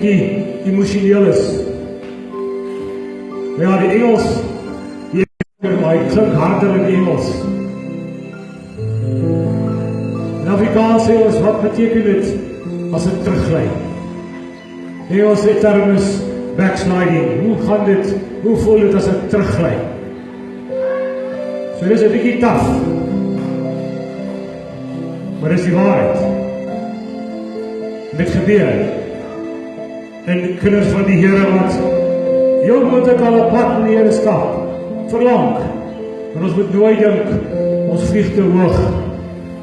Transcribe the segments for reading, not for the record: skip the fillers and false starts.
die emosioneel is. Ja, die Engels, die klink harder in Engels. In Afrikaans sê ons, wat beteken dit as het terugglij? Engels die term is backsliding. Hoe gaan dit, hoe voel dit as het terugglij? So dit is 'n bietjie taaf. Maar dit is die waarheid. Dit gebeur. En kinders van die Here wat heel moontlik al 'n pad in die Here stap, verlang. Maar ons moet nooit dink, ons vlieg te hoog,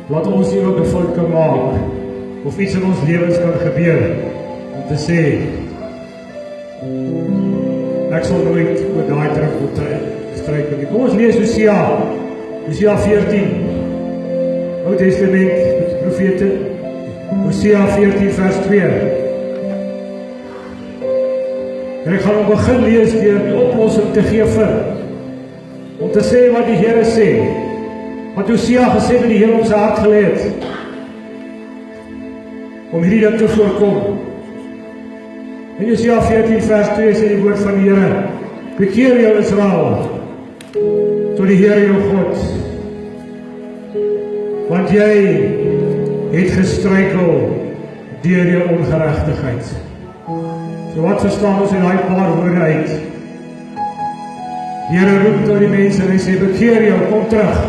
laat ons nie ook 'n fout kan maak, of iets in ons lewens kan gebeur, om te sê, ek sal nooit oor daai terug moet stryk nie. Kom ons lees Hosea 14, Ou Testament, profete, Hosea 14 vers 2. En ek gaan hom begin lees deur die oplossing te gee om te sê wat die Here sê, wat Hosea gesê het die Here op sy hart gelê het, om hierdie ding te voorkom. In Hosea 14 vers 2 sê die woord van die Here, bekeer jou Israel, tot die Here jou God, want jy het gestruikel deur jou ongeregtigheid. So wat verstaan ons in daai paar woorde uit? Die Here roep tot die mense en hy sê, bekeer jou, kom terug,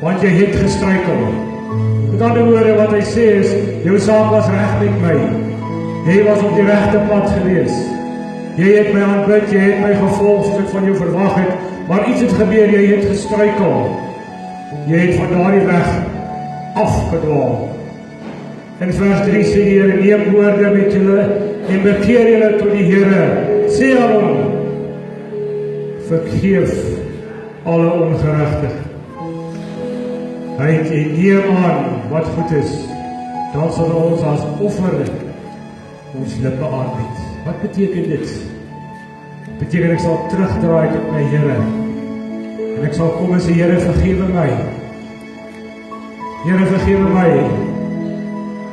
want jy het gestruikel. Met ander woorde wat hy sê is, jou saak was reg met my. Jy was op die regte pad gewees. Jy het my aanbid, jy het my gevolg soos ek van jou verwag het, maar iets het gebeur, jy het gestruikel. Jy het van daardie weg afgedwaal. In vers 3 sê die Here, neem woorde met julle en bekeer julle tot die Here. Sê aan hom, vergeef alle ongeregtigheid. En neem aan wat goed is, dan sal ons as offer ons lippe aanbied. Wat beteken dit? Beteken ek sal terugdraai tot my Here. En ek sal kom en sê, Here, vergewe my. Here, vergewe my.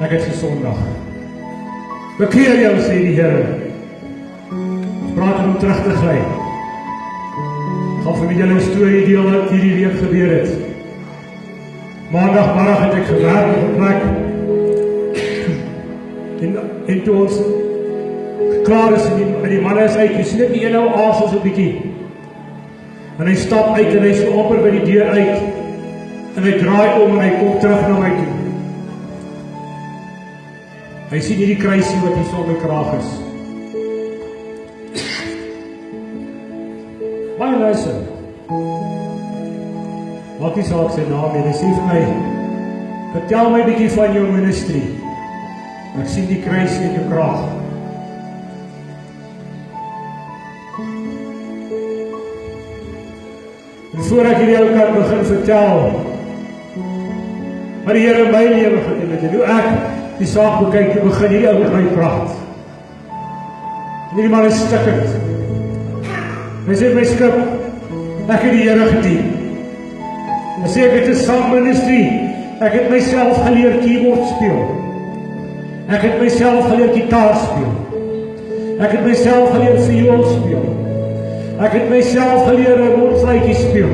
Ek het gesondig. Bekeer jou, sê die Here. Ons praat om terug te gly. Ek gaan vir julle 'n storie deel wat hierdie week gebeur het. Maandagmiddag het ek gewerk op 'n plek. En toe ons klaar is en die man is uit, jy sien net die een nou aas so 'n bietjie. En hy stap uit en hy is amper by die deur uit. En hy draai om en hy kom terug na my toe. Hy sien hierdie kruisie wat hier sonder kraag is. Baie luister. Wat is ook sy naam en hy sê vir my, vertel my 'n bietjie van jou ministry. Ek sien die kruisie in jou kraag. En voor ek hierdie ou kan begin vertel wat die Here in my lewe gedoen het, en hoe ek die saak bekyk, toe begin hierdie ou met my praat. En hierdie man is stikkend. Hy sê my skip, ek het die Here gedien. Hy sê ek het 'n song ministry, ek het myself geleer keyboard speel. Ek het myself geleer gitaar speel. Ek het myself geleer viool speel. Ek het myself geleer 'n mondfluitjie speel.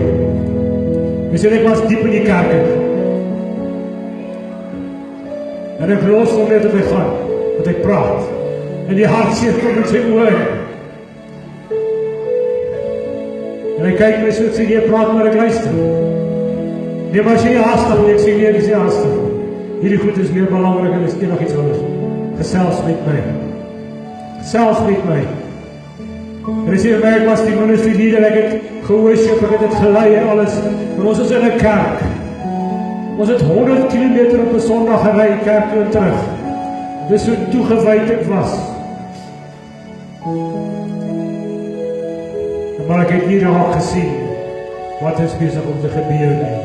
Hy sê ek was diep in die kerk. En ek los hom net op my gaan, wat ek praat. En die hartseer kom in sy oor. En hy kyk my so, ek sê, jy praat maar ek luister. Nee, maar sê jy haastig, en ek sê, nee, ek sê haastig. Hierdie goed is meer belangrik en is nog iets anders. Gesels met my. Gesels met my. En hy sê, ek was die ministry leader, ek het gehoorship, ek het het gelei en alles. Maar ons is in 'n kerk. Ons het 100 kilometer op 'n Sondag gery, kerk toe en terug. Dis so toegewyd ek was. Maar ek het nie raak gesien wat is besig om te gebeur nie.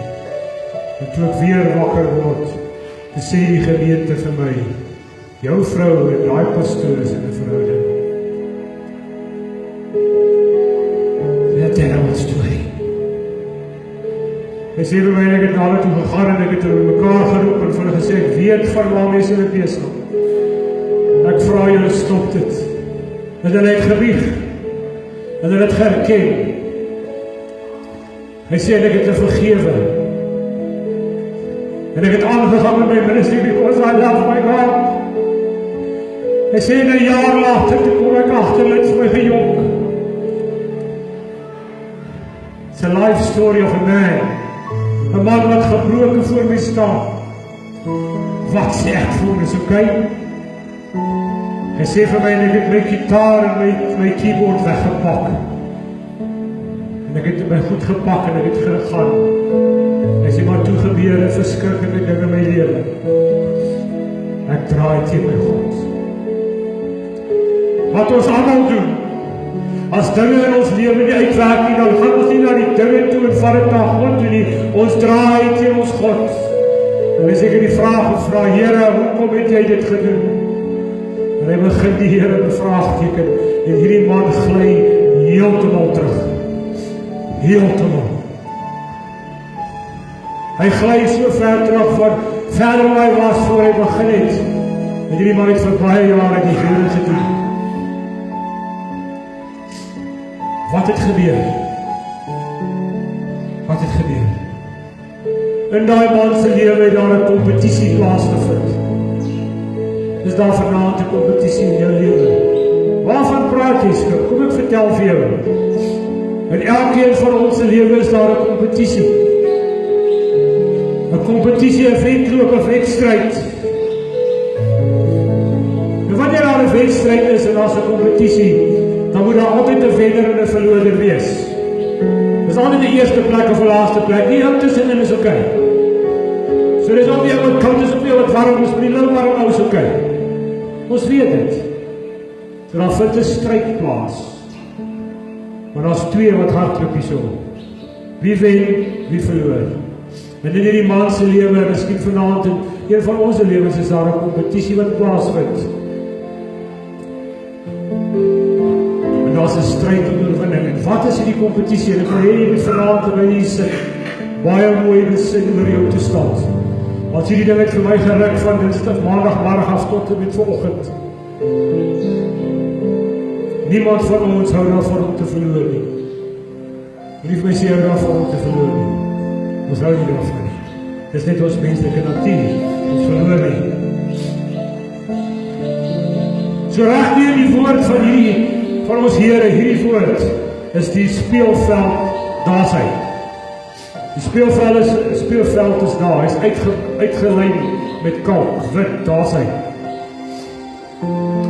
En toe ek weer wakker word, te sê die gemeente vir my, jou vrou en daai pastoor is in 'n verhouding. Net 'n hele storie. Hy sê vir my, ek het daar toe gegaan en ek het hulle mekaar geroep en vir hulle gesê, ek weet van waar mense dit besig. Ek ek vra julle stop dit. En hulle het gebieg. En hulle het herken. Hy sê ek het te vergewe. En ek het aangegaan met my ministry because I love my God. Hy sê 'n jaar later toe kom ek agter dit is my gejok. It's a life story of a man. 'n Man wat gebroken voor my staan. Wat sê ek vir hom is okay? Hy sê vir my en ek het my gitaar en my keyboard weggepak. En ek het my goed gepak en ek het gegaan. Hy sê maar toe gebeur 'n verskriklike ding in my lewe. Ek draai teen my God. Wat ons almal doen, as dinge in ons lewe nie uitwerk nie, dan gaan ons nie na die dinge toe en vat dit na God toe nie. Ons draai teen ons God. En as ek die vraag gevra, Here, hoekom het jy dit gedoen? En hy begin die Here bevraagteken en hierdie man gly heeltemal terug. Heeltemal. Hy gly so ver terug van verder waar hy was voor hy begin het. En hierdie man het vir baie jare die Here gedoen. Wat het gebeur? Wat het gebeur? In daai man se lewe het daar 'n kompetisie plaasgevind. Is daar vanaand 'n kompetisie in jou lewe? Waarvan praat jy, skip? Kom ek vertel vir jou. In elkeen van ons se lewe is daar 'n kompetisie. 'n Kompetisie, 'n wedloop, 'n wedstryd. En wanneer daar 'n wedstryd is en daar's 'n kompetisie, dan moet daar altyd 'n wenner en 'n verloorder wees. Dis altyd die eerste plek of die laaste plek. Nie ou tussenin is oké. So dis of jy wat koud is of jy wat warm is, maar die warm ou is oké. Ons weet dit. So daar vind 'n stryd plaas. Maar daar's twee wat hardloop hierso. Wie wen, wie verloor. En in hierdie man se lewe, miskien vanaand in een van ons se lewens is daar 'n kompetisie wat plaasvind. Daar's 'n stryd om oorwinning. En wat is hierdie kompetisie? En ek wil hê jy moet vanaand by hier sit. Baie mooi besin oor jou te staan. Want hierdie ding het vir my geruk van Dinsdag, Maandagmiddag af tot en met vanoggend. Niemand van ons hou daarvan om te verloor nie. Nie vir my sê hou daarvan om te verloor nie. Ons hou nie daarvan nie. Dis net ons menslike natuur. Ons verloor nie. So reg hier die woord van ons Here, hierdie woord is die speelveld, daar's hy. Die speelveld is daar, hy is uitgelyn met kalk, wit, daar's hy.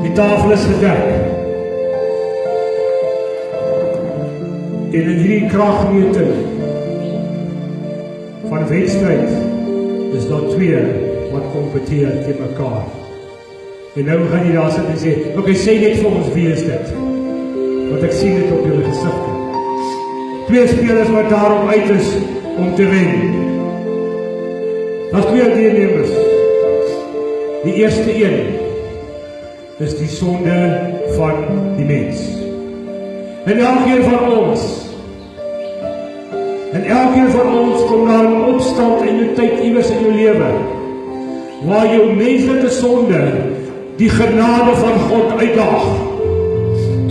Die tafel is gedek. En in hierdie kragmeting van wedstryd is daar twee wat kompeteer teen mekaar. En nou gaan jy daar sit en sê, ok, sê net vir ons, wie is dit? Want ek sien dit op julle gesigte. Twee spelers wat daarom uit is om te wen. Daar's twee deelnemers. Die eerste een is die sonde van die mens. En elkeen van ons kom daar 'n opstand in jou tyd iewers in jou lewe, waar jou menslike sonde die genade van God uitdaag.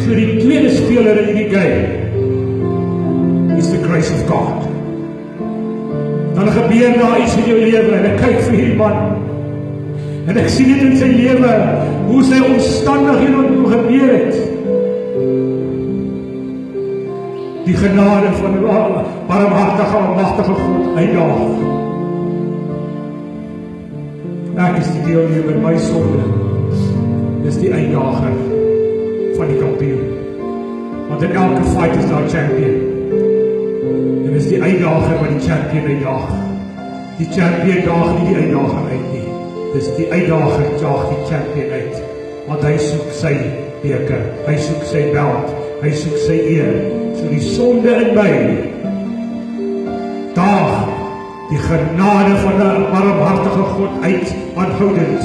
So die tweede speler in die game is the grace of God. Dan gebeur daar iets in jou lewe en ek kyk vir hierdie man en ek sien dit in sy lewe hoe sy omstandighede gebeur het. Die genade van die barmhartige en magtige God uitdaag. Ek is die deelnemer my sonde. Dis die uitdager van die kampioen. Want in elke fight is daar 'n champion. En dis die uitdager wat die champion uitdaag. Die champion daag nie die uitdager uit nie. Dis die uitdager daag die champion uit. Want hy soek sy beker, hy soek sy beld, hy soek sy eer. So die sonde in my daag die genade van 'n barmhartige God uit aanhoudend.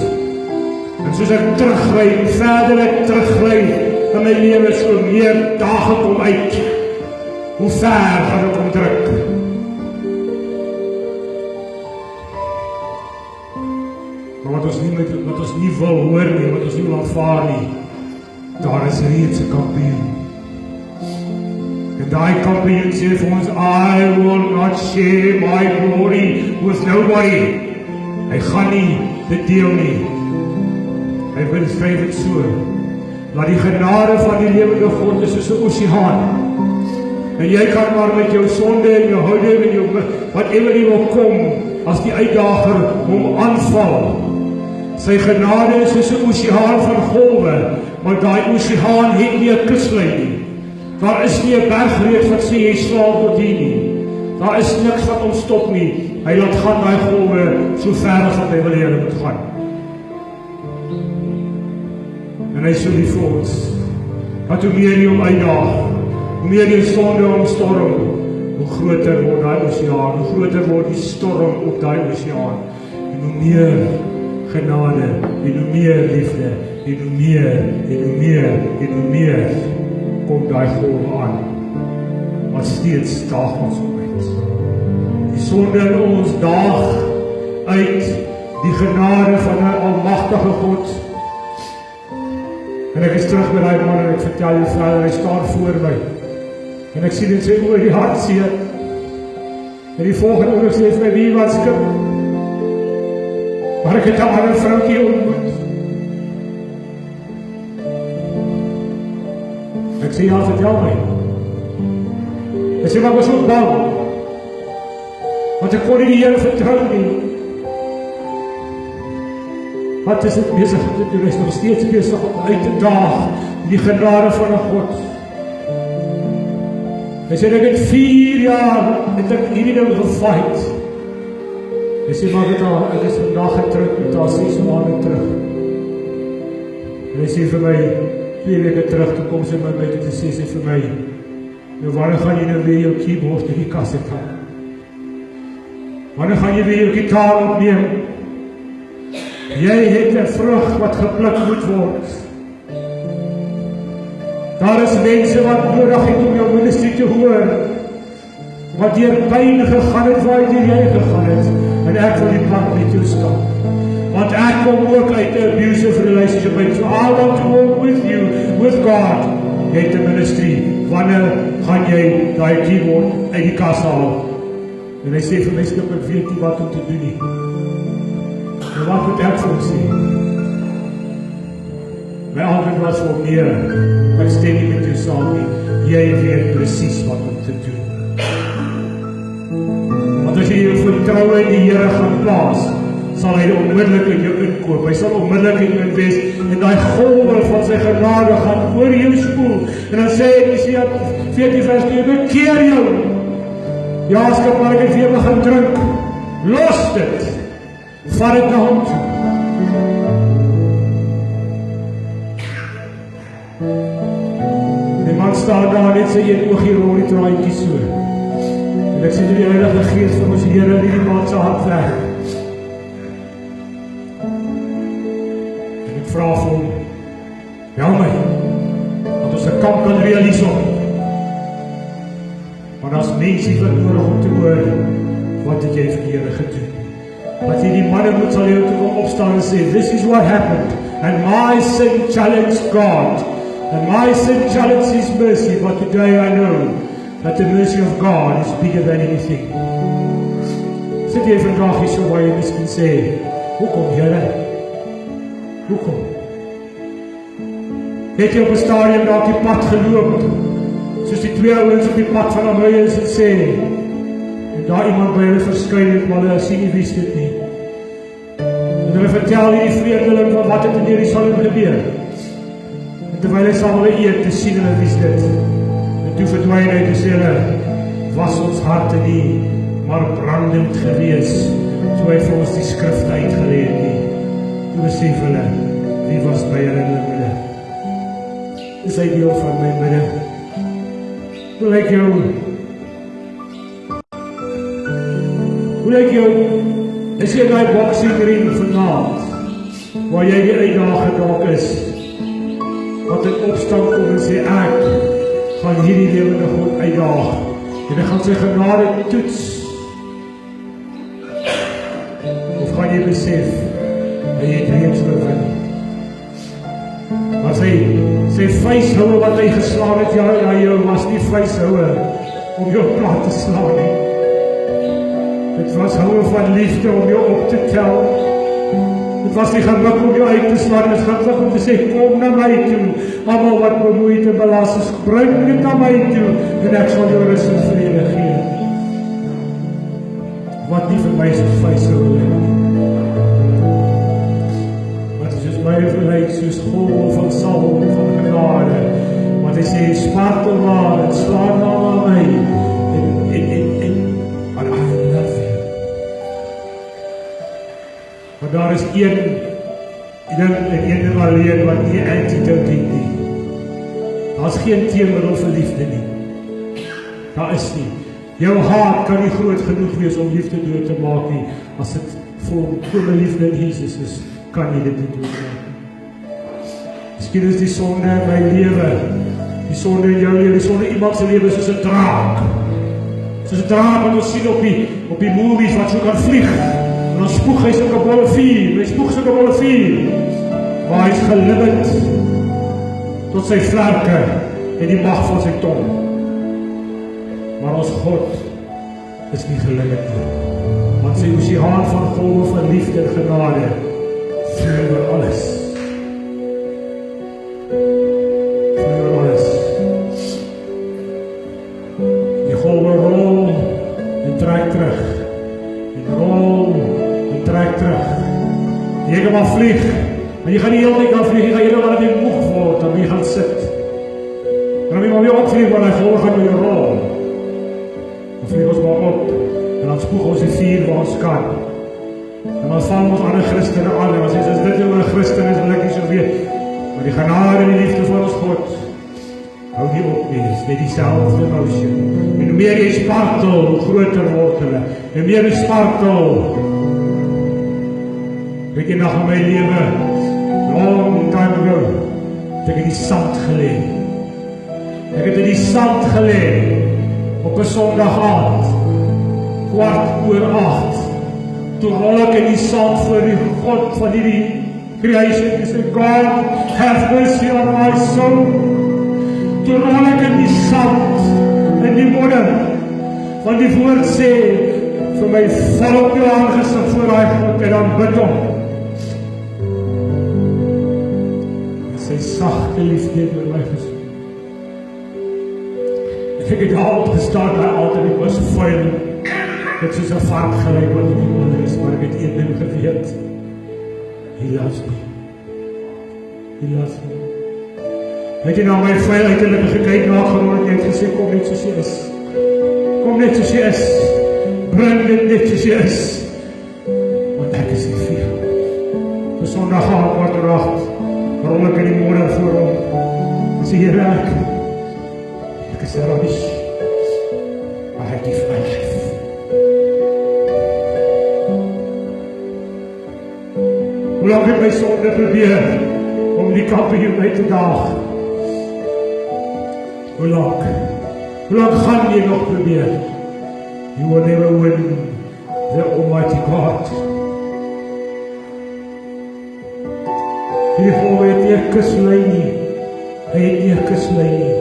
En soos ek teruggly, verder ek teruggly in my lewe, so meer daag ek hom uit. Hoe ver gaan ek hom druk? Maar wat ons ons nie wil hoor nie, wat ons nie wil aanvaar nie. Daar is reeds 'n kampioen. En daai kampioen sê vir ons, I will not share my glory with nobody. Hy gaan nie dit deel nie. Hy beskryf dit so, dat die genade van die lewende God is soos 'n oseaan. En jy kan maar met jou sonde en jou houding en jou whatever jy wil kom, as die uitdager hom aanval. Sy genade is soos 'n oseaan van golwe, maar daai oseaan het nie 'n kuslyn nie. Daar is nie 'n bergreeks wat sê jy slaap tot hier nie. Daar is niks wat hom stop nie. Hy laat gaan daai golwe so ver as wat hy wil hê hulle moet gaan. En hy sê vir ons, wat hoe meer jy hom uitdaag, hoe meer jy sonde omstorm, hoe groter word daai oseaan, hoe groter word die storm op daai oseaan, en hoe meer genade, en hoe meer liefde, en hoe meer, en hoe meer, en hoe meer, kom daai golf aan, maar steeds daag ons op uit. Die sonde in ons daag uit die genade van 'n almagtige God. En ek is terug by daai man en ek vertel jou verder, hy staan voor my. En ek sien in sy oë die hartseer. En die volgende oor sê vir my, wie wat skip? Maar ek het 'n ander vroukie ontmoet. Ek sê, ja, vertel my. Ek sê, maar ek was ook bang. Want ek kon nie die Here vertrou nie. Wat is dit besig om te doen? Hy is nog steeds besig om uit te daag die genade van 'n God. Hy sê, ek het 4 jaar het ek hierdie ding gefight. Hy sê, maar ek is vandag getrek met haar 6 maande terug. En hy sê vir my, 2 weke terug, toe kom sy met my te sê vir my, nou wanneer gaan jy nou weer jou keyboard in die kas het gaan? Wanneer gaan jy weer jou gitaar opneem? Jy het 'n vrug wat gepluk moet word. Daar is mense wat nodig het om jou ministry te hoor, wat deur pyn gegaan het waar jy gegaan het, en ek wil die pad met jou stap. Want ek kom ook uit 'n abusive relationship uit, so I want to walk with you, with God. Jy het 'n ministry, wanneer gaan jy daai keyboard uit die kas haal? En hy sê vir my, skip, ek weet nie wat om te doen nie. En wat moet ek vir hom sê? My antwoord was vir meer, ek stem nie met jou saam nie, jy weet presies wat om te doen. Want as jy jou vertroue in die Here gaan plaas, sal hy onmiddellik in jou inkoop, hy sal onmiddellik in jou invest, en die golwe van sy genade gaan oor jou spoel, en dan sê hy, Jesaja 14 vers 2, bekeer jou, ja, skip, maar ek het weer begin drink, los dit, vat dit na hom toe. Die man staan daar net sy een oogie rol die traantjie so, en ek sê die Heilige Gees van ons Here die man se hart weg. En ek vra vir hom, help my, want ons 'n kamp kan realiseer. Maar as mense wat nodig om te hoor, wat het jy vir die Here gedoen? Wat jy die manne moet sal jou toe opstaan en sê, this is what happened, and my sin challenged God, and my sin challenged His mercy, but today I know that the mercy of God is bigger than anything. Sit jy vandag hier so waar jy miskien sê, hoekom Here? Hoekom? Het jy op 'n stadium dalk die pad geloop, soos die 2 ouens op die pad van Emmaus het sê, en daar iemand by hulle verskyn het, maar hulle sien nie wie dit nie. En hulle vertel hierdie vreemdeling van wat het in Jerusalem gebeur. En terwyl hy saam hulle eet, te sien hulle wie dit. En toe verdwyn hy, te sê hulle, was ons harte nie, maar brandend gewees, toe hy vir ons die skrifte uitgeleer het nie. Toe besef hulle, wie was by hulle in die midde. Is hy deel van my midde? Hoe lyk jou? Hoe lyk jou? Is jy die boxing ring vanavond, waar jy die uitdaging dalk is, wat in opstand kom en sê, ek gaan hierdie lewende God uitdaag, en ek gaan sy genade toets, of gaan jy besef, Hy het reeds oorwin. Maar sy vuishoue wat hy geslaan het, ja, jou was nie vuishoue om jou plat te slaan nie. Dit was houe van liefde om jou op te tel. Dit was nie gemik om jou uit te slaan, dit is gemik om te sê, kom na my toe, almal wat bemoeid en belast is, bring dit na my toe, en ek sal jou rus en vrede gee. Wat nie vir my soos vuishoue nie. Wat is soos my verleid, soos golwe van salm, van genade, want hy sê, spartel maar, en slaan maar na my, but I love you. Maar daar is een ding alleen wat nie antidote het nie. Daar is geen teemiddel vir liefde nie. Daar is nie. Jou hart kan nie groot genoeg wees om liefde dood te maak nie. As dit volkome liefde in Jesus is, kan jy dit nie doodmaak nie. Miskien is die sonde in my lewe, die sonde in jou lewe, die sonde in iemand se lewe soos 'n draak. Soos 'n draak wat ons sien op die movies wat so kan vlieg. En dan spoeg hy sulke bolle vuur, hy spoeg sulke bolle vuur. Maar hy is gelimmend tot sy vlerke en die mag van sy tong. Maar ons God is nie gelimmend nie. Want sy oseaan van golwe van liefde en genade vloei oor alles. Vloei oor alles. Die golwe rol en trek terug. En rol en trek terug. Jy kan maar vlieg. Maar jy gaan nie heel tyd kan vlieg, jy gaan eendag wanneer jy moeg word, dan jy gaan sit. Dan jy maar weer opvlieg, want die golwe gaan met jou rol. Dan vlieg ons maar op, en dan spoeg ons die vuur waar ons kan. En dan val ons ander Christene aan, en dan sê, as dit jou een Christen is, wil ek nie so weet. Maar die genade en die liefde van ons God, hou nie op nie, is net diezelfde motion. En hoe meer jy spartel, hoe groter word hulle. En hoe meer jy spartel, weet jy nog in my lewe, long time ago, het ek in die sand gelee. Ek het in die sand gelee, op 'n Sondag aand, 7:15, toe rol ek in die sand voor die God van die creation, en sê, God, have mercy on my soul. Toe rol ek in die sand, in die modder, want die woord sê, vir my val op jou aangesig voor hy God, en dan bid hom. Sy sagte liefde het met my gesoek. Ek het daar opgestaan, my altyd, ek was vuil. Dit soos 'n vark gelyk wat op die onder is, maar ek het een ding geweet. He loves me. He loves me. Hy het na my vuil uiterlik gekyk, nagerol, en hy het gesê, kom net soos jy is. Kom net soos jy is. Bring dit net soos jy is. Want ek is nie vir jou. Vir Sondag aand, 8:15, rol ek in die modder voor hom. Sê, Here, ek is rubbish, maar hy give my life. Hoe lang het my sonde probeer om die kampioen uit te daag? Hoe lang? Hoe lang gaan jy nog probeer? You will never win the Almighty God. Die golwe het nie 'n kuslyn nie. Hy het nie 'n kuslyn nie.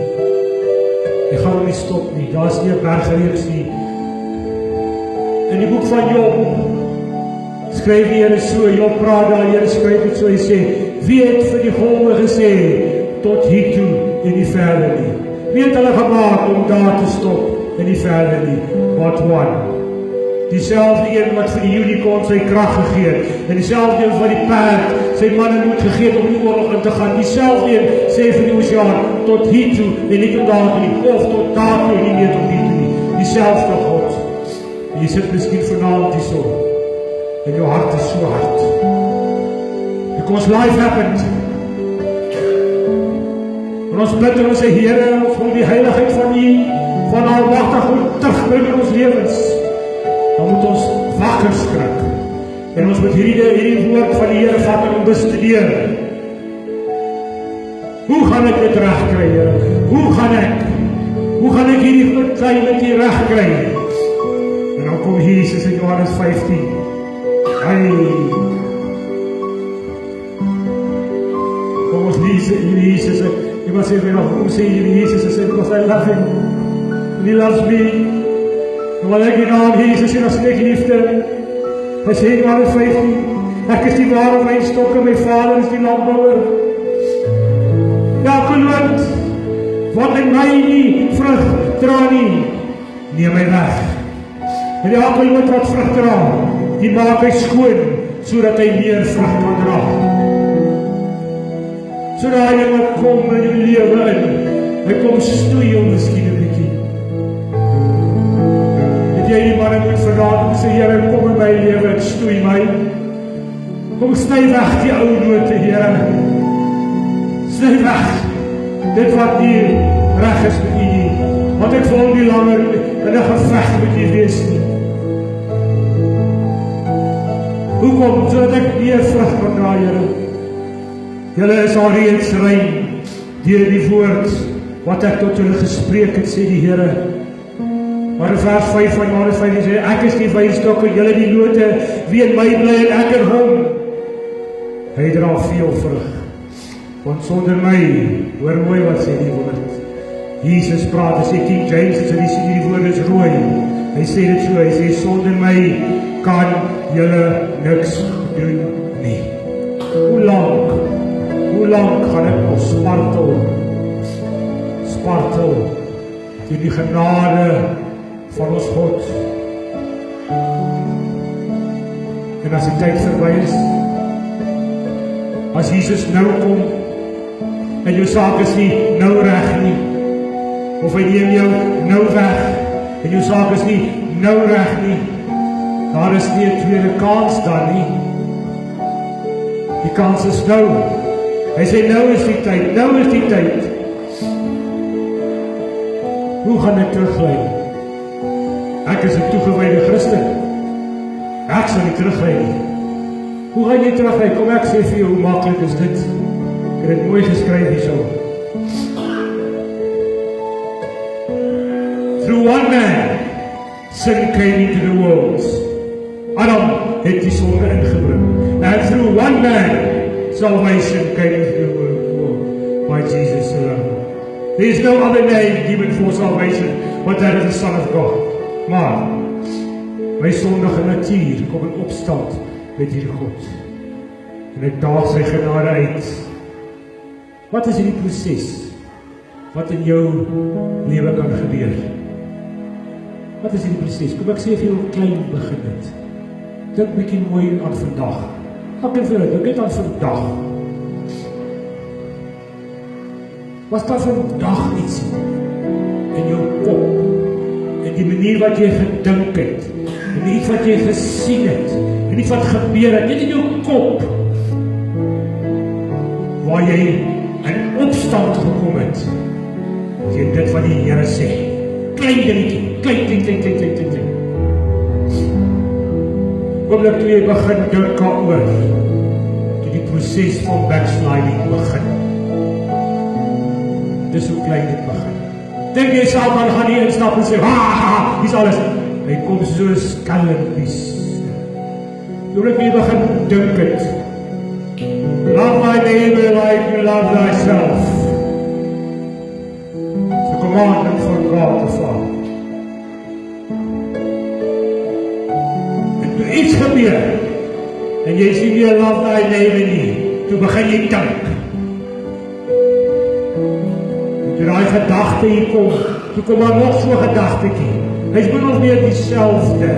Hy gaan nie stop nie. Daar is nie 'n bergreeks nie. In die boek van Job skryf die Here so, Job praat daar, Here skryf dit so, hy sê, wie het vir die golwe gesê, tot hier toe en nie verder nie? Wie het hulle gemaak om daar te stop en nie verder nie? What one? Diezelfde een wat vir die unicorn sy krag gegee het, en diezelfde een wat die perd sy manne moed gegee het om die oorlog in te gaan, diezelfde een sê vir die oseaan, tot hier toe en nie tot daar nie, of tot daar toe en nie meer tot hier toe nie. Diezelfde God. En jy sit miskien vanavond hier so, en jou hart is so hard. Because life happened. En ons bid en ons sê, Here, ons wil die heiligheid van U, van Almagtig God terugbring in ons lewens. Dan moet ons wakker skrik. En ons moet hierdie woord van die Here vat en bestudeer. Hoe gaan ek dit regkry, Here? Hoe gaan ek hierdie goed kry met U regkry? En dan kom Jesus in Johannes 15. Jesus, you must say, "Come say Jesus," I said, "Because I love him, and he loves me." En wat ek die naam Jesus en as ek liefde, hy sê in Johannes 15, ek is die ware wynstok en my Vader is die landbouer. Elke loot wat in my nie vrug dra nie, neem hy weg. En elke loot wat vrug dra, die maak hy skoon, sodat hy meer vrug kan dra. Sodat hy wat kom in jou lewe in, hy kom stoei jou miskien 'n bietjie. Het jy die manne moet verlaat en sê, Here, kom in my lewe en stoei my. Kom sny weg die ou note, Here. Sny weg dit wat nie reg is met U nie. Want ek wil nie langer in 'n geveg met U wees nie. Hoekom? Sodat ek meer vrug kan dra, Here. Julle is al reeds rein deur die woord wat ek tot julle gespreek het, sê die Here. Maar in vers 5 van Johannes 5 sê, ek is die wynstok en julle die lote, wie in my bly en ek in hom. Hy dra veel vrug. Want sonder my, hoor mooi wat sê die woord. Jesus praat, hy sê King James, as hy sê die woord is rooi. Hy sê dit so, hy sê sonder my kan julle niks doen nie. Hoe lang gaan ek nog spartel deur die genade van ons God. En as die tyd verby is, as Jesus nou kom, en jou saak is nie nou reg nie, of hy neem jou nou weg, en jou saak is nie nou reg nie, daar is nie 'n tweede kans dan nie. Die kans is nou. Hy sê, nou is die tyd. Hoe gaan ek terugry? Ek is 'n toegewyde Christen. Ek sal nie terugry nie. Hoe gaan jy terugry? Kom ek sê vir jou, hoe maklik is dit? Ek het dit mooi geskryf hierso. Through one man, sin came into the world. Adam het die sonde ingebring. And through one man, salvation came into the world by Jesus alone. There is no other name given for salvation but that of the Son of God. Maar my sondige natuur kom in opstand met hierdie God. En ek daag sy genade uit. Wat is hierdie proses wat in jou lewe kan gebeur? Wat is hierdie proses? Kom ek sê vir jou klein begin dit. Dink bietjie mooi aan vandag. Ek en vir dit, dink aan vandag. Was daar vandag iets in jou kop, in die manier wat jy gedink het, en iets wat jy gesien het, en iets wat gebeur het, net in jou kop, waar jy in opstand gekom het, teen dit wat die Here sê. Klein dingetjie, klein. Oomlik toe jy begin dink daaroor, toe die proses van backsliding begin. Dis hoe klein dit begin. Dink jy self dan gaan jy instap en sê, ha, hier's alles. Hy kom so skelmpies. Oomlik jy begin dink het, love my neighbor like you love thyself. It's a commandment from God the Father. Iets gebeur, en jy sien nie love thy neighbor nie, toe begin jy dink. En toe die gedagte hier kom, toe kom maar nog so gedagtekie, hy is min of meer dieselfde,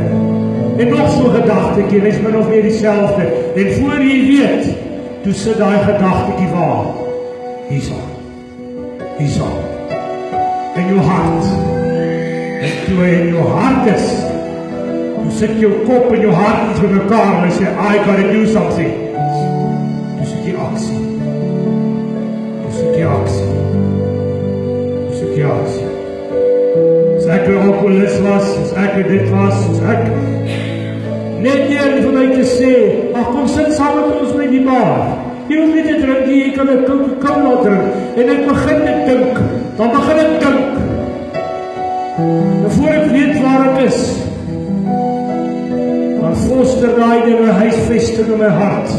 en nog so gedagtekie, hy is min of meer dieselfde, en voor jy weet, toe sit die gedagtekie waar, hierso, in jou hart, en toe hy in jou hart is, toe sit jou kop en jou hart iets met mekaar en sê, I gotta do something. Toe sit jy aksie. As ek 'n alkoholist was, as ek dit was, as ek net hier vir my te sê, ag kom sit saam met ons by die bar. Jy hoef nie te drink nie, jy kan 'n Coca-Cola drink. En ek begin te dink, dan begin ek dink. En voor ek weet waar ek is, dan foster daai dinge huisvesting in my hart.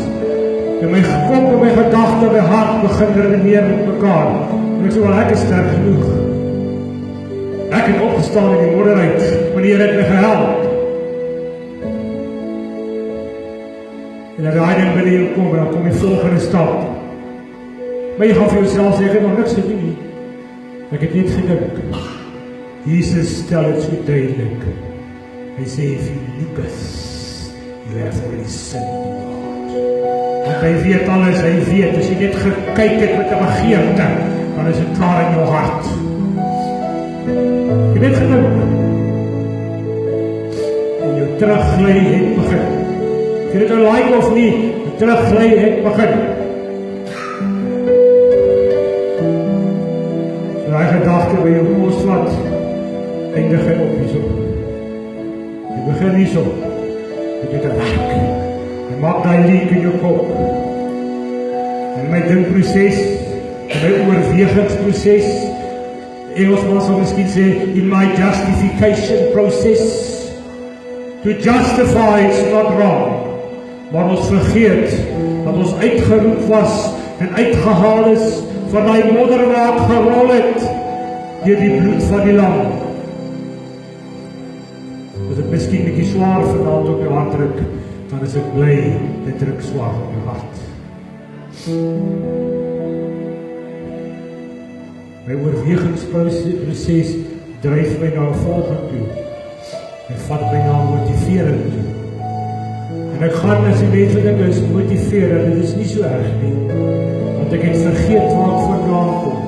En my kop en my gedagte en my hart begin redeneer met mekaar. En ek sê, wel, ek is sterk genoeg. Ek het opgestaan in die modder uit, want die Here het my gehelp. En as daai ding binne jou kom, dan kom die volgende stap. Maar jy gaan vir jouself sê, ek het nog niks gedoen nie. Ek het net gedink. Jesus stel dit so duidelik. Hy sê, if you looketh, you have already sinned. Want hy weet alles, hy weet, as jy net gekyk het met 'n begeerte, dan is dit klaar in jou hart. Jy het gedink. En jou terugglij het begin. Jy het nou like of nie, die terugglij het begin. So die gedagte by jou kostvat, eindig hy op hierso. Jy begin hierso. Jy het 'n werk. Jy maak die leek in jou kop. En my denkproces, en my oorwegingsproces, Engelsman sal miskien sê, in my justification process, to justify is not wrong, maar ons vergeet, dat ons uitgeroep was, en uitgehaal is, van die modder waar ek gerol het, deur die bloed van die lam. As ek miskien 'n bietjie swaar vanaand op jou hart druk, dan is ek bly, dit druk swaar op jou hart. My oorwegingsproces dryf my na 'n volgende toe. Hy vat my na motivering toe. En ek gaan as die mense is motiveer, en dit is nie so erg nie, want ek het vergeet waar ek vandaan kom.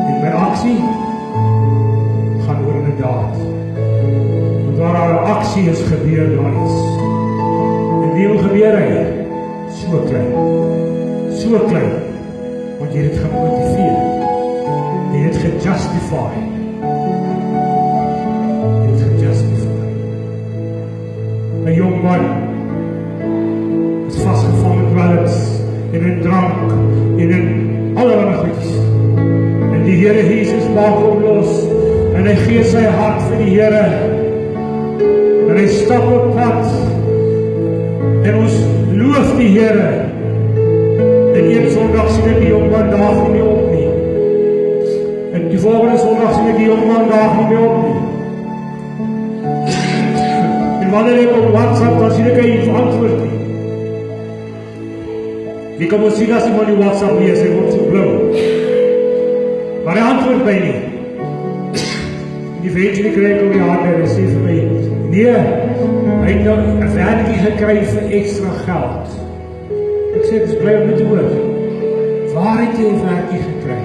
En my aksie gaan oor 'n daad. Want waar daar 'n aksie is, gebeur daar iets. En wie wil gebeur hy? So klein. So klein. Want jy het gemotiveer. Jy het gejustify. Jy het gejustify. 'n jong man is vasgevang in dwelms, en in drank, en in allerlei goedjies. En die Here Jesus maak hom los, en hy gee sy hart vir die Here, en hy stap op pad, en ons loof die Here. En een Sondag sien ek die jongman daag nie meer op nie. En die volgende Sondag sien ek die jongman daag nie meer op nie. En wanneer ek op WhatsApp, dan sien ek hy iets antwoord nie. Die kom ons sien as iemand die WhatsApp lees, hy word so blauw. Maar hy antwoord my nie. Die vriendje die krijg op die hart en hy sê vir my, nee, hy het nou 'n werkie gekry vir extra geld. Ek sê, ek is blij om dit te hoor. Waar het jy 'n werkie gekry?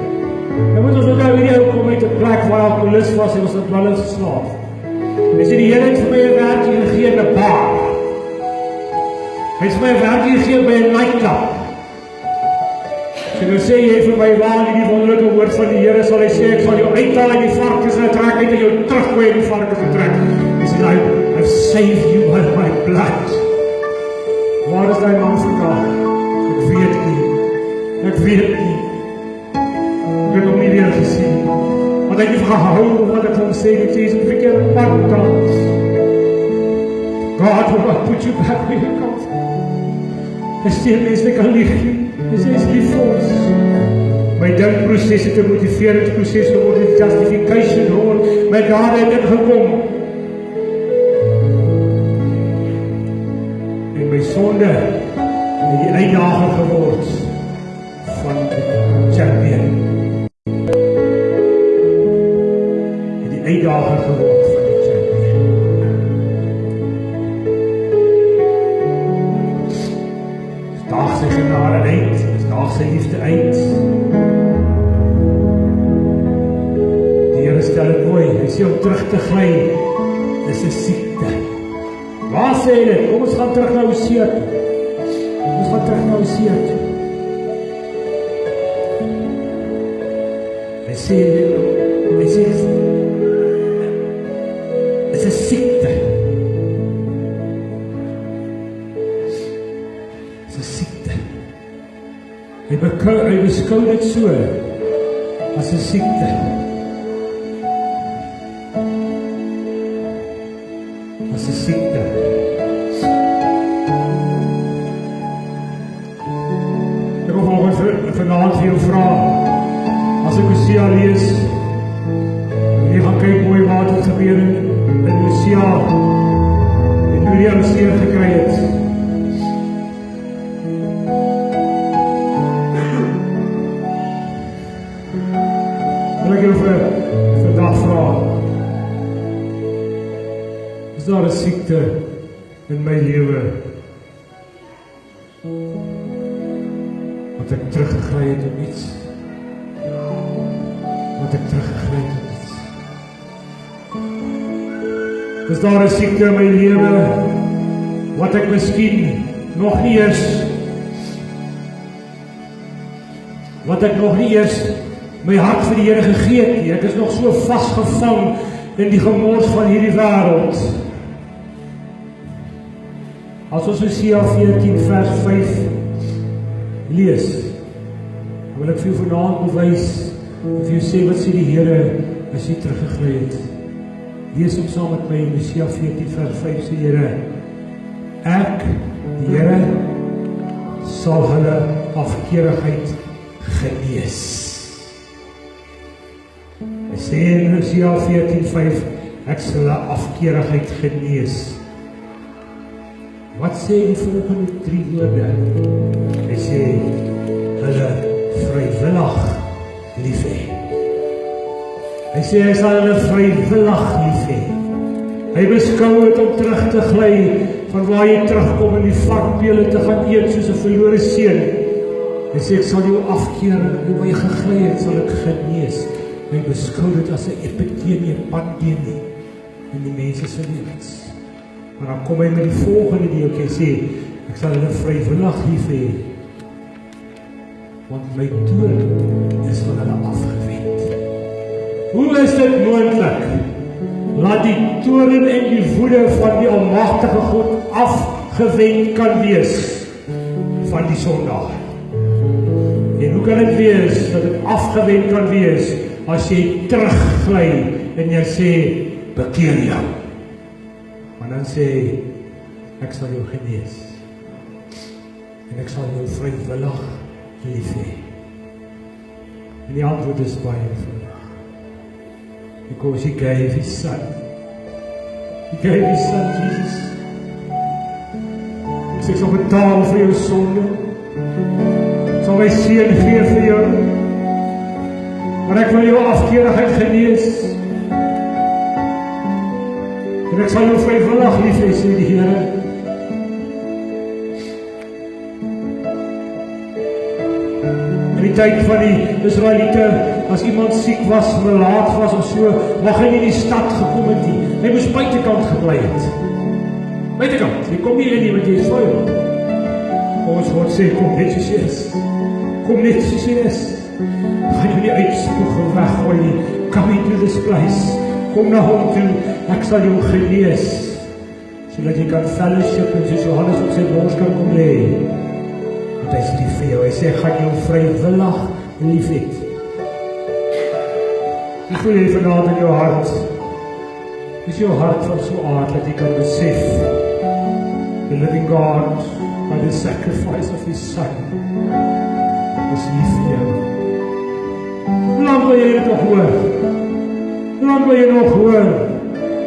Dan moet ons ook nou hierdie ou kom uit 'n plek waar alkoholist was en ons het wel eens geslaaf. Hy sê, die Here het vir my 'n werkie gegee in 'n bar. Hy het vir my 'n werkie gegee by 'n nightclub. En nou sê jy vir my, waar die wonderlike woord van die Here sal hy sê, ek sal jou uithaal uit die varkens en trek uit en jou teruggooi in die varkens en trek. Hy sê, I've saved you by my blood. Waar is die man vandag? Ek weet nie. Ek weet nie. Ek het hom nie weer gesien. Want hy het nie gehou wat ek hom sê, dat jy is een verkeerde pad dan. God will not put you back where you come from. Hy sê, mens nie kan lieg nie. Hy sê, is lief vir ons. My denkproces het 'n motiveringsproces geword, het justification geword, my dade het ingekom. En my sonde het die uitdager geword van die champion. Het die uitdager geword van die champion. Daag sy genade uit, daag sy liefde uit. Die Here stel het mooi, hy sê om terug te gly, is 'n siekte. Waar sê hy dit? Kom ons gaan terug na Hosea toe. Ons gaan terug na Hosea toe. Hy sê, is 'n siekte. Is 'n siekte. Hy beskou dit so, as 'n siekte. As 'n siekte. Hosea lees, en jy gaan kyk mooi wat het gebeur in Hosea, en hoe die ou seer gekry het. Wil ek jou vandag vra, is daar 'n siekte in my lewe wat ek teruggegly het op iets? Wat ek teruggegly het op iets? Is daar 'n siekte in my lewe wat ek miskien nog nie eers my hart vir die Here gegee het nie? Ek is nog so vasgevang in die gemors van hierdie wêreld. As ons Hosea 14 vers 5 lees, dan wil ek vir jou vanaand bewys, of jy sê, wat sê die Here as jy teruggegly het? Lees hom saam met my in Hosea 14 vers 5, sê Here, ek, die Here, sal hulle afkeerigheid genees. Hy sê in Hosea 14 5, ek sal hulle afkeerigheid genees. Wat sê die volgende 3 woorde? Hy sê, hulle vrywillig lief hê. Hy sê, hy sal hulle vrywillig lief hê. Hy beskou het om terug te gly, van waar jy terugkom in die varkpele te gaan eet, soos 'n verlore seun. Hy sê, ek sal jou afkeer, en waar jy gegly het, sal ek genees. Hy beskou dit as 'n epidemie, 'n pandemie, in die mense se lewens. Maar dan kom hy met die volgende deel, hy sê, ek sal hulle vrywillig lief hê, want my toorn is van hulle afgewend. Hoe is dit moontlik? Laat die toorn en die woede van die almagtige God afgewend kan wees van die sondaar. En hoe kan dit wees dat dit afgewend kan wees as jy teruggly en jy sê, bekeer jou? Maar dan sê, ek sal jou genees. En ek sal jou vrywillig lief hê. En die antwoord is baie eenvoudig. Because he gave his son. He gave his son, Jesus. Ek sal betaal vir jou sonde. Ek sal my seun gee vir jou. Maar ek wil jou afkeerigheid genees. En ek sal jou vrywillig lief hê, sê die Here. In die tyd van die Israeliete, as iemand siek was, melaat was of so, mag hy nie in die stad gekom het nie. Hy moes buitekant gebly het. Buitekant, jy kom nie in nie, want jy is vuil. Ons God sê, kom net soos jy is. Kom net soos jy is. Gaan jy nie uitspoeg weggooi nie. Come into this place. Kom na hom toe, ek sal jou genees, sodat jy kan fellowship en soos Johannes op sy bors kan kom lê. Want hy is lief vir jou, hy sê, gaan jou vrywillig lief het. Ek voel jy vanaand in jou hart, is jou hart van so aard, dat jy kan besef, the living God, by the sacrifice of his son, is lief vir jou. Hoe lang wil jy dit nog hoor? Hoe lang wil jy nog hoor?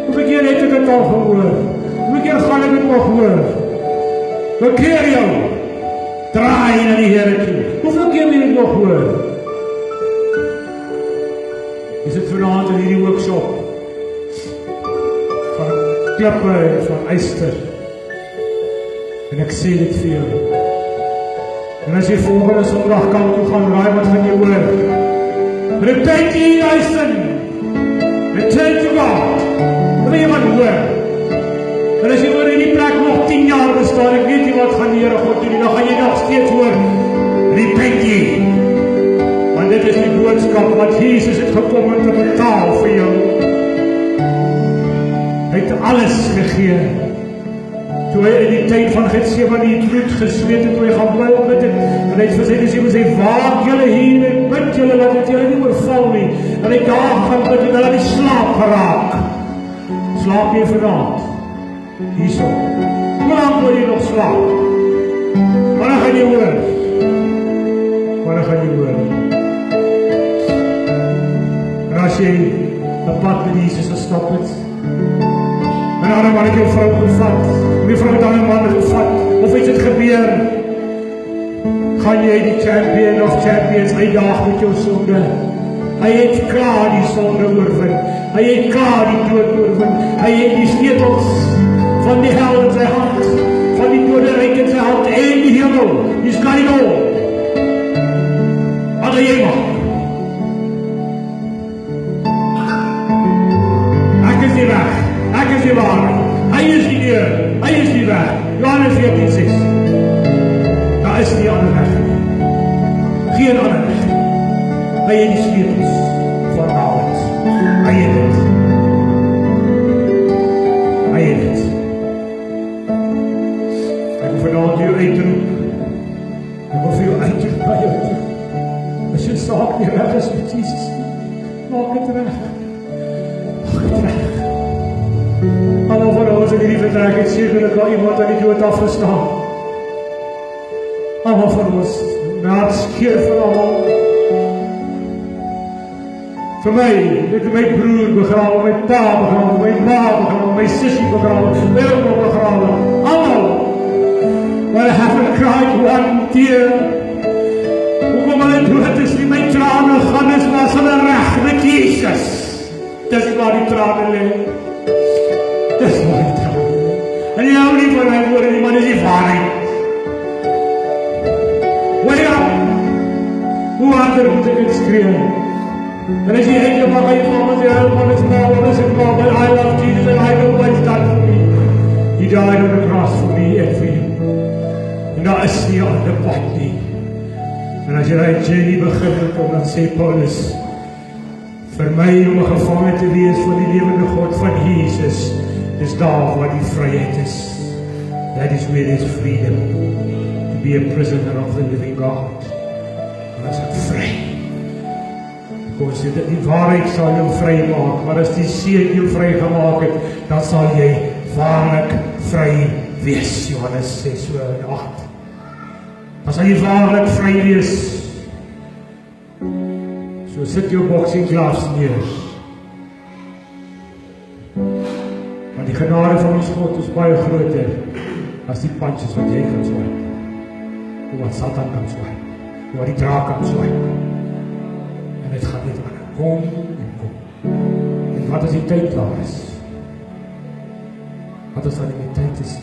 Hoeveel keer het ek het al gehoor? Hoeveel keer gaan ek het nog hoor? Bekeer jou! Draai na die Here toe. Hoeveel keer wil ek nog hoor? Is dit vanaand in hierdie workshop van klippe en van yster? En ek sê dit vir jou. En as jy volgende Sondag kan toe gaan raai, wat gaan jy hoor? Repent ye thy sin. Return to God. Wat wil jy maar hoor? En as jy oor in die plek nog 10 jaar bestaan, ek weet nie wat gaan die Here God doen, dan gaan jy nog steeds hoor, repent ye. Want dit is die boodskap, wat Jesus het gekom om te betaal vir jou. Hy het alles gegee. Toe hy in die tyd van Getsemane bloed gesweet het, toe hy gaan bly op het, en hy het vir sy discipels sê, waak julle hier en bid julle, dat het julle nie oorval nie. En hy daar gaan bid en hulle die slaap geraak. Slaap jy vanaand? Hierso. Hoe lang wil jy nog slaap? Wanneer gaan jy hoor? Wanneer gaan jy hoor? jy 'n pad met Jesus gestap het. En 'n ander man het jou vrou gevat, die vrou het 'n ander man gevat, of iets het gebeur, gaan jy die champion of champions uitdaag met jou sonde. Hy het klaar die sonde oorwin, hy het klaar die dood oorwin, hy het die sleutels van die hel in sy hand, van die doderyk in sy hand, en die hemel, he's got it all. Wat wil jy maak? Ek is die weg, ek is die waarheid, hy is die deur, hy is die weg. Johannes 14:6. Daar is nie ander weg nie. Geen ander weg nie. Hy het die sleutels van alles. Hy het dit. Hy het dit. Ek wil vanaand jou uitroep. Ek wil vir jou uitroep by jou toe. As jy saak nie reg is met Jesus, maak het reg. Maak het reg. Almal van ons in hierdie vertrek het sekerlik al iemand aan die dood afgestaan. Almal van ons, na skeer van almal. Vir my, dit het my broer begrawe, my pa begrawe, my ma begrawe, my sussie begrawe, my ouma begrawe, almal. But I haven't cried one tear. Hoekom hulle dood is nie, my trane gaan is, maar hulle reg met Jesus. Dis waar die trane lê. Dis waar die trane lê. En jy hou nie van my woorde nie, maar dis die waarheid. Wake up! Hoe harder moet ek het skree? En as jy eindelijk mag uitkom, as jy helemaal is nou, en as ek kom, but I love Jesus and I know what he's done for me. He died on the cross for me and for you. En daar is nie aan die pad nie. En as jy die journey begin kom, dan sê Paulus, vir my om 'n gevangene te wees van die lewende God van Jesus, is daar waar die vryheid is. That is where there is freedom. To be a prisoner of the living God. En as ek vry. Ons sê dat die waarheid sal jou vry maak, maar as die seun jou vry gemaak het, dan sal jy waarlik vry wees. Johannes 6:8. Dan sal jy waarlik vry wees. So sit jou boxing gloves neer. Want die genade van ons God is baie groter as die punches wat jy kan swaai. Wat Satan kan swaai. Wat die draak kan swaai. En het gaat niet aan. Kom en kom. En wat as die tyd daar is? Wat as daar die tyd is?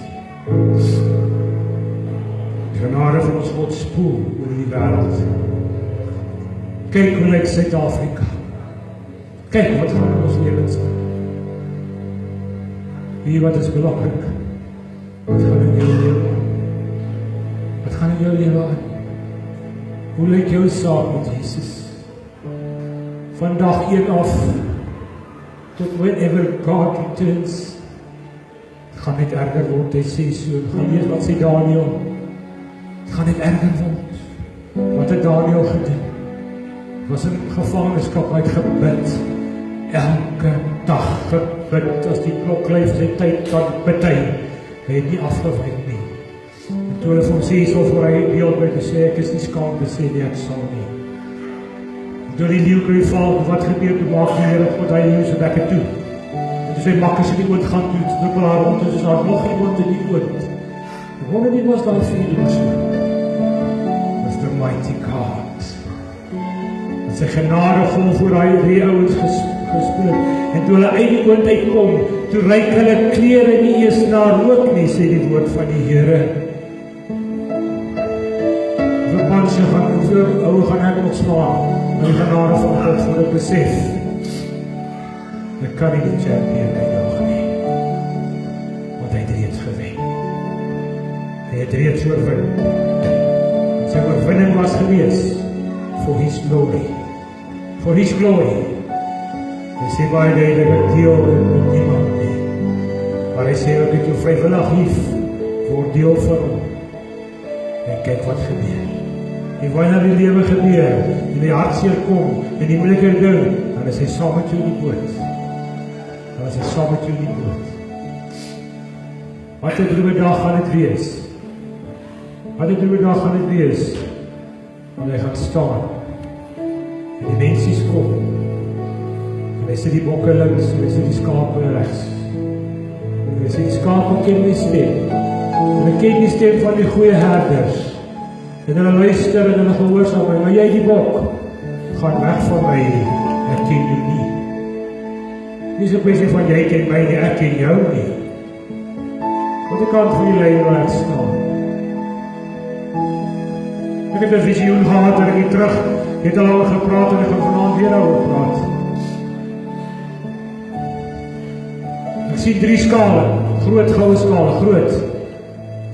Die genade van ons God spoel oor die wêreld. Kyk hoe lyk Suid-Afrika. Kyk wat gaan in ons lewens aan. Wie wat is belangrik? Wat gaan in jou lewe aan? Wat gaan in jou lewe aan? Hoe lyk jou saak met Jesus? Van dag 1 af, tot whenever God returns, het gaan net erger word, hy sê so, gaan lees wat sê Daniel, het gaan net erger word, wat het Daniel gedoen, was in gevangenskap uitgebid, elke dag gebid, as die klok lui vir sy tyd kan bety, hy het nie afgewyk nie, en toe hulle vir hom sê, so voor hy beeld by te sê, ek is nie skaam te sê, nie, ek sal nie, door die leeuw kan jy val, wat gebeur te maak die Here God hy leeuw sy bekke toe. En toe sy makkers in die oond gaan toe, toe druppel haar rond, en toe is daar nog iemand in die oond. En wonder nie was daar 4 persoon. Was the mighty God. En sy genade vol voor hy 3 ouens gespoel. En toe hulle uit die oond uitkom, toe ryk hulle klere nie eers na rook nie, sê die woord van die Here. Verpansje gaan, hoeveel ouwe gaan ek ontslaan. En die genade van God voor ek besef, ek kan nie die champion uitdaag nie, want hy het reeds gewen. Hy het reeds oorwin. Sy oorwinning was gewees, for his glory. For his glory. Hy sê baie duidelik, ek deel met niemand nie. Maar hy sê, ek het jou vrywillig lief, word deel van hom. En kyk wat gebeur. En wanneer die lewe gebeur, en die hartseer kom, en die moeilike ding, dan is hy saam met jou in die boot. Dan is hy saam met jou in die boot. Wat 'n droewe dag gaan dit wees? Wat 'n droewe dag gaan dit wees? Want hy gaan staan, en die mensies kom, En hy sit die bokke links, en hy sit die skape regs. En hy sê, die skape ken my stem. En hy ken die stem van die goeie herders. En hulle luister en hulle gehoorsaam my, maar jy die bok, gaan weg van my, ek ken jou nie. Nie so kwessie van jy ken my nie, ek ken jou nie. Wat die kant van die lyn waar ek staan. Ek het 'n visioen gehad en ek terug, het al gepraat en ek gaan vanaand weer oor praat. Ek sien 3 skale, groot goue skale, groot.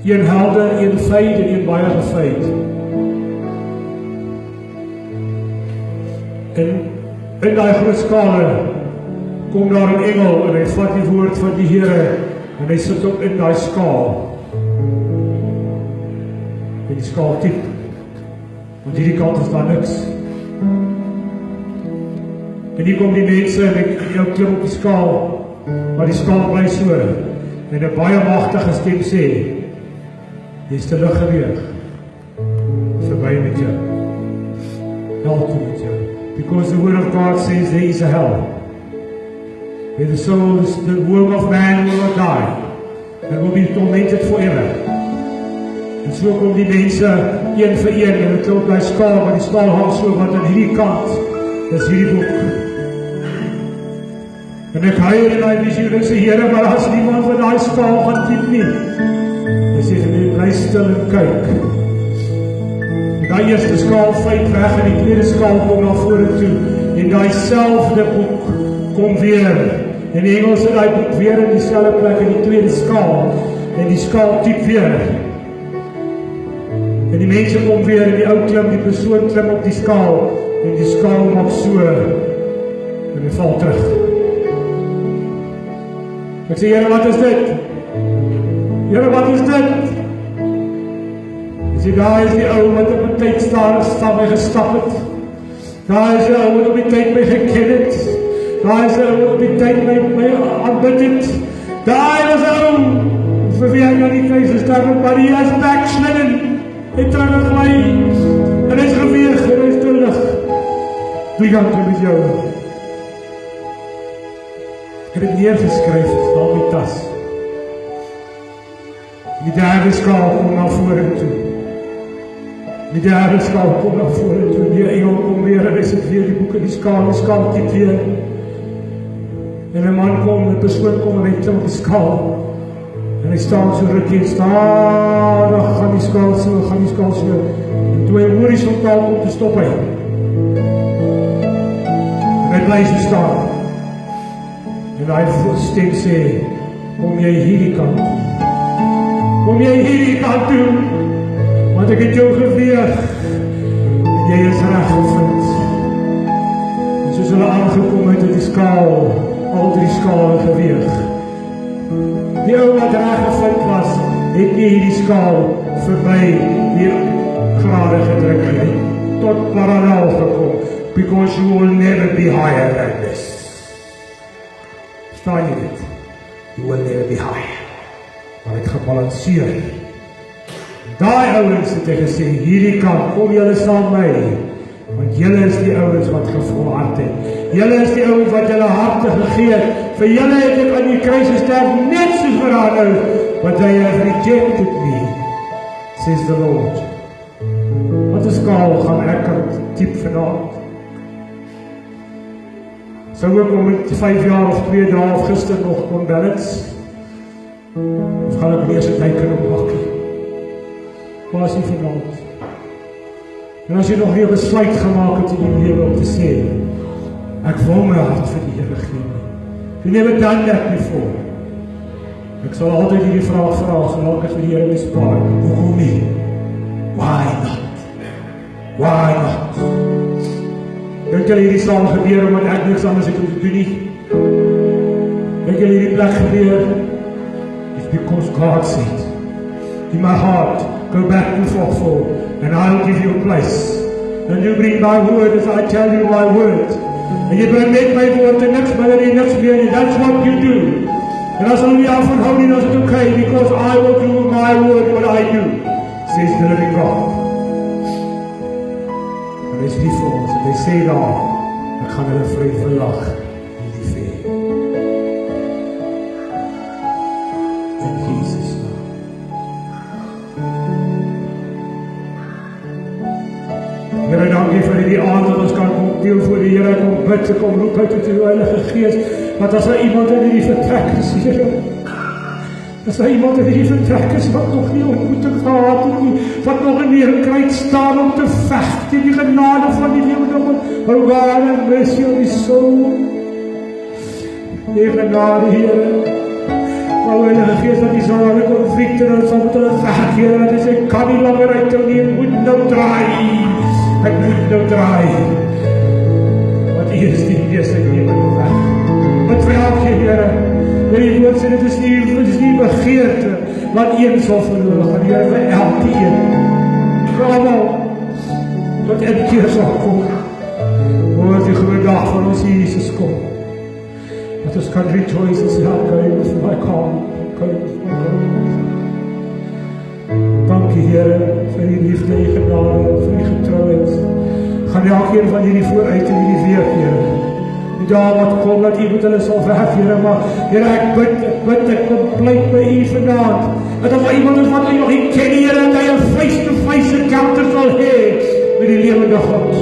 Een helder, een fade en een baie gefade. En in daai groot skale kom daar 'n engel en hy vat die woord van die Here en hy sit op in daai skaal. En die skaal diep. Want hierdie kant is daar niks. En hier kom die mense en ek klim op die skaal, maar die skaal bly so. En 'n baie magtige stem sê, jy is te lig geweeg. Verby met jou. Hel toe met jou. Because the word of God says there is a hell. Where the souls, the worm of man will not die. And will be tormented forever. En so kom die mense, een vir een, en het klop by skaal, maar die skaal hang so, want aan hierdie kant is hierdie boek. En ek huil in die visioen, ek sê, Here, maar as niemand van die skaal gaan diep nie. Hy sê, bly stil en kyk. En die eerste skaal vyt weg, en die tweede skaal kom na vore toe, en die selfde boek kom weer, en die engel sit die boek weer in die selfde plek, in die tweede skaal, en die skaal diep weer. En die mense kom weer, en die ou klim, die persoon klim op die skaal, en die skaal maak so, en hy val terug. Ek sê, Here, wat is dit? Here, wat is dit? Ek sê, daar is die ou wat op die tyd staan my gestap het. Daar is die ou wat op die tyd my geken het. Daar is die ou wat op die tyd my aanbid het. Daar is die ou vir wie ek aan die kruis gestaan het, maar hy is backslidden. Hy teruggly, en hy is geweeg, en hy is terug. Wie gaan toe met jou? Ek het het neergeskryf, na my tas. Die derde skaal kom na vore toe. Die derde skaal kom na vore toe. Die engel kom weer, en hy sit weer die boek in die skaal diep weer. En 'n man kom, 'n persoon kom, en hy klim op die skaal. En hy staan so rukkie en stadig, gaan die skaal so. En toe hy horisontaal kom te stop hy. En hy bly so staan. En hy stem sê, kom jy hierdie kant toe? Kom jy hierdie kant toe? Want ek het jou geweeg. En jy is reg gevind. En soos hulle aangekom het die skaal, al 3 skale geweeg. Die ou wat reg gevind was, het nie hierdie skaal verby die grade gedruk nie, tot parallel gekom, because you will never be higher than this. Verstaan jy dit? You will never be higher. Maar het gebalanceer. Daai ouens het hy gesê, hierdie kant, kom julle saam my, want julle is die ouens wat gevolhard het. Julle is die ouens wat julle harte gegee het. Vir julle het ek aan die kruis gesterf, net soos vir haar nou, but they have rejected me, says the Lord. Wat 'n skaal gaan ek diep vanaand. Sou ek om met 5 jaar of 2 dae of gister nog kon balance, of gaan ek weer sy tyd kan opmaak. Waar is jy vanaand? En as jy nog nie 'n besluit gemaak het in die lewe om te sê, ek wil my hart vir die Here gee. You never done that before. Ek sal altyd hierdie vraag vra, solank ek vir die Here my spaar. Hoekom nie? Why not? Why not? Dink julle hierdie sal gebeur omdat ek niks anders het om te doen nie? Dink julle hierdie plek gebeur? It's because God said, in my heart, go back to 4:4, and I'll give you a place. And you bring my word as I tell you my word. En jy bring net my woord en niks minder en niks meer nie. That's what you do. En as hulle nie afhou nie, dan is het okay, because I will do my word what I do, says the living God. En hy is lief vir ons, en hy sê daar, ek gaan hulle vry verlag. fair. In Jesus' name. Here, dankie vir die aand dat ons kan kom deel voor die Here, kom bid, kom roep uit tot die Heilige Gees, want as daar iemand in die vertrek is, Here, as daar iemand in die vertrek is wat nog nie ontmoeting gehad het nie, wat nog in die kruit staan om te veg teen die genade van die lewende God, oh God, have mercy on his soul. Die genade, Here, maar Heilige Gees, dat die sal hulle konflikte, dat sal met hulle veg, Here, dat hy sê, kan nie langer uit nie, ek moet nou draai. Ek moet nou draai, want U is die Gees en neem my weg. Wat vir elke Here, die woord sê, dit is nie begeerte, wat een sal verloor gaan, Here, vir elke een, vir allemaal, wat in keer sal kom, oor die groot dag van ons Jesus kom, dat ons kan rejoice en sê, okay, with my calm, okay, with my calm. Dankie Here vir die liefde, die genade, vir die getrouheid. Gaan elkeen van hierdie vooruit in hierdie week, Here. Die dae wat kom, dat U met hulle sal weg, Here, maar Here, ek bid, ek pleit by U vanaand, dat as iemand is wat U nog nie ken, Here, dat hy 'n face-to-face encounter sal hê met die lewende God.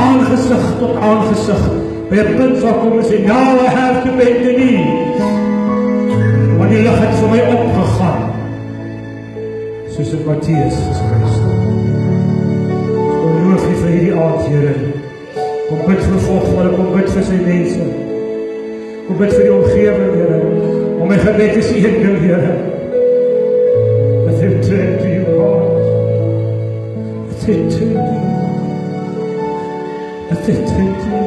Aangesig tot aangesig, by 'n punt sal kom en sê, now I have to bend the knee. Want die lig het vir my opgegaan, soos in Mattheus geskryf. Kom loof U vir hierdie aand, Here. Kom bid vir volgende, kom bid vir sy mense. Kom bid vir die omgewing, Here. Om my gebed is een ding, Here. Let him turn to your heart. Let him turn to you. Let him turn to you.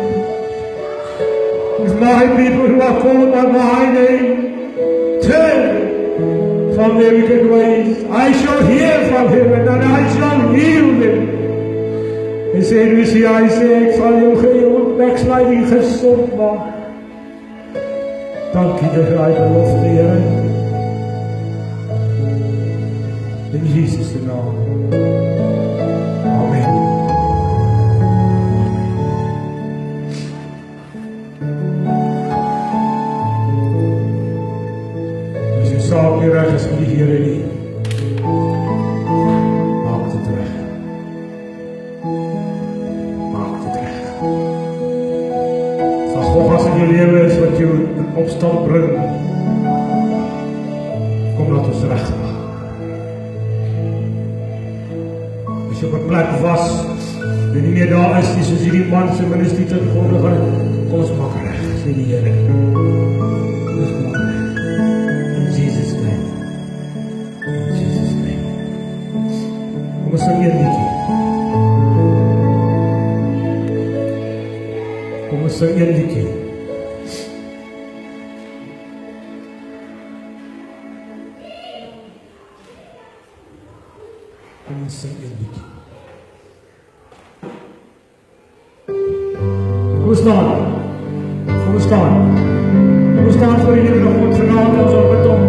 If my people who are called by my name turn from their wicked ways, I shall hear from heaven and I shall heal them. En sê, dus hy sê, ek sal jou geheel backsliding gesond maak. Dankie dat hy belofte, Here. In Jesus' naam. Amen. Saak nie reg is met die Here nie, maak dit reg. Maak dit reg. As God as in jou lewe is wat jou in opstand bring, kom laat ons reg maak. As jy op 'n plek was, en nie meer daar is nie, soos hierdie man se ministie ten gronde gaan, kom ons maak reg, sê die Here. Ons maak reg. Jesus' name. Kom ons sing een liedjie. Kom ons sing een liedjie. Kom ons sing een liedjie. Kom ons staan. Kom ons staan. Kom ons staan voor die Here nog God vanaand ons op het om.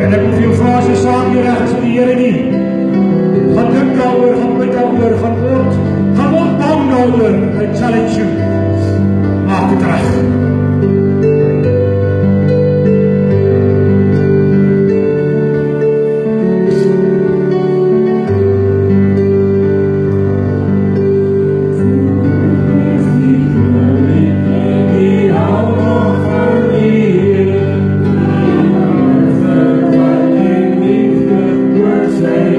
En ek moet vir jou vraag, as jy saam hier reg is met die Here nie, gaan dink daaroor, gaan bid daaroor, gaan word bang daaroor. I challenge you. Maak dit reg. Say,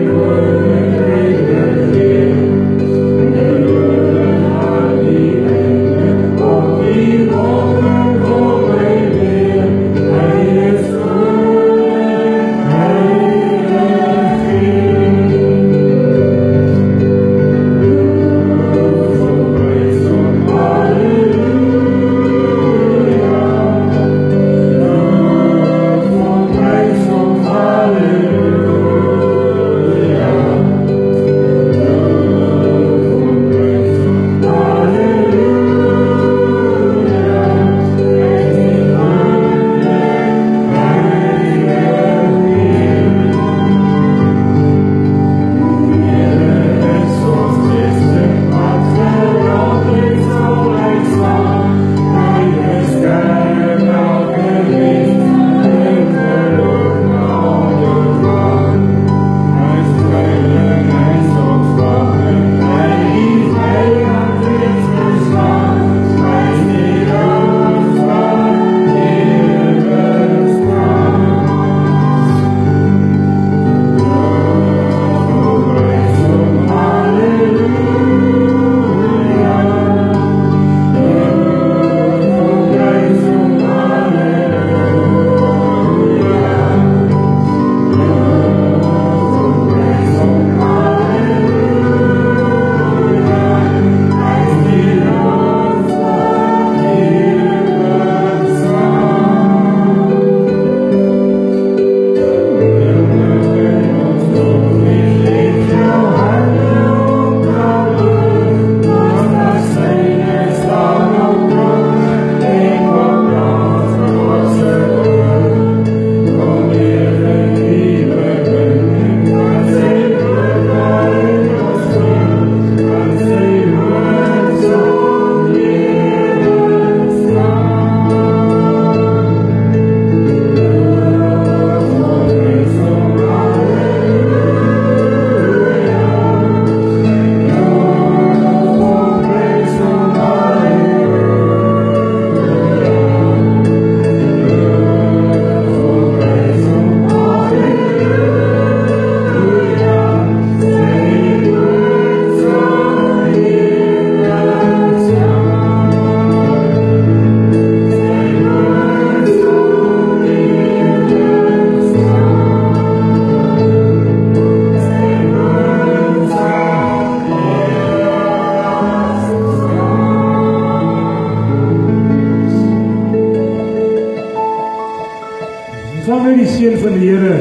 die Here,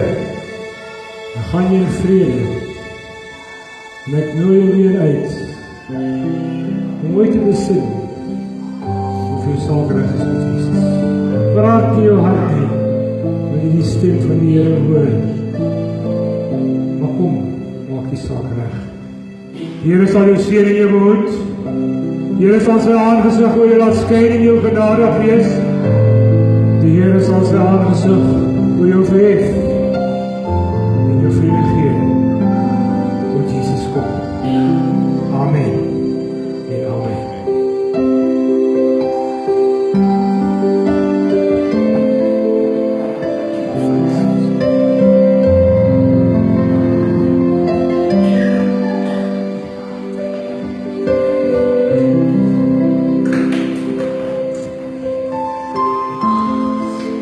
dan gaan jy in vrede. En ek nooi jou weer uit, om ooit te besin, of jou saak reg is met Jesus. Praat in jou hart uit, wanneer jy die stem van die Here hoor. Maar kom, maak die saak reg. Die Here sal jou seën en jou behoed. Die Here sal sy aangesig oor jou laat skyn en jou genadig wees. Die Here sal sy aangesig oor jou verhef en jou vrede gee. O Jesus kom. Amen.